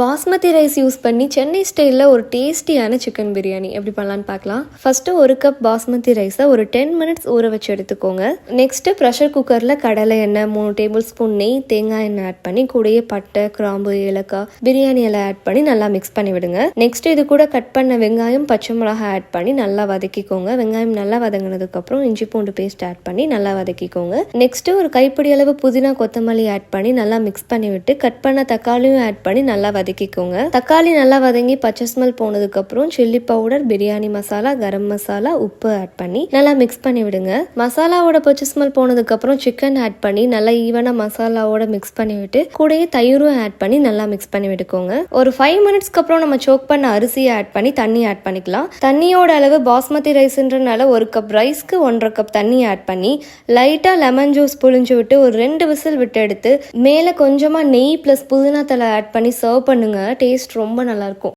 Basmati rice use பண்ணி சென்னை ஸ்டைலில் ஒரு டேஸ்டியான சிக்கன் பிரியாணி எப்படி பண்ணலான்னு பார்க்கலாம். ஃபஸ்ட்டு ஒரு கப் பாஸ்மதி ரைஸை ஒரு 10 மினிட்ஸ் ஊற வச்சு எடுத்துக்கோங்க. நெக்ஸ்ட்டு ப்ரெஷர் குக்கரில் கடலை எண்ணெய், 3 டேபிள் ஸ்பூன் நெய், தேங்காய் எண்ணெய் ஆட் பண்ணி கூடயே பட்டை, கிராம்பு, ஏலக்காய், பிரியாணி எல்லாம் ஆட் பண்ணி நல்லா மிக்ஸ் பண்ணி விடுங்க. நெக்ஸ்ட் இது கூட கட் பண்ண வெங்காயம், பச்சை மிளகாய் ஆட் பண்ணி நல்லா வதக்கிக்கோங்க. வெங்காயம் நல்லா வதங்கினதுக்கப்புறம் இஞ்சி பூண்டு பேஸ்ட் ஆட் பண்ணி நல்லா வதக்கிக்கோங்க. நெக்ஸ்ட்டு ஒரு கைப்பிடி அளவு புதினா, கொத்தமல்லி ஆட் பண்ணி நல்லா மிக்ஸ் பண்ணி விட்டு கட் பண்ண தக்காளியும் ஆட் பண்ணி நல்லா வதக்கிக்கோங்க. தக்காளி நல்லா வதங்கி பச்சை ஸ்மெல் போனதுக்கு அப்புறம் சில்லி பவுடர், பிரியாணி மசாலா, கரம் மசாலா, உப்பு ஆட் பண்ணி நல்லா மிக்ஸ் பண்ணி விடுங்க. மசாலாவோட பச்சை ஸ்மெல் போனதுக்கு அப்புறம் சிக்கன் ஆட் பண்ணி நல்லா ஈவனா மசாலாவோட மிக்ஸ் பண்ணி விட்டு கூடயே தயிரும் ஆட் பண்ணி நல்லா மிக்ஸ் பண்ணி விட்டுக்கோங்க. ஒரு 5 மினிட்ஸ்க்கு அப்புறம் நம்ம சோக் பண்ண அரிசியை ஆட் பண்ணி தண்ணி ஆட் பண்ணிக்கலாம். தண்ணியோட அளவு பாஸ்மதி ரைஸ்ன்றனால 1 கப் ரைஸ்க்கு 1.5 கப் தண்ணி ஆட் பண்ணி லைட்டா லெமன் ஜூஸ் புழிஞ்சு விட்டு ஒரு 2 விசில் விட்டு எடுத்து மேல கொஞ்சமா நெய் பிளஸ் புதினா தலை ஆட் பண்ணி சர்வ் பண்ணுங்க. டேஸ்ட் ரொம்ப நல்லா இருக்கும்.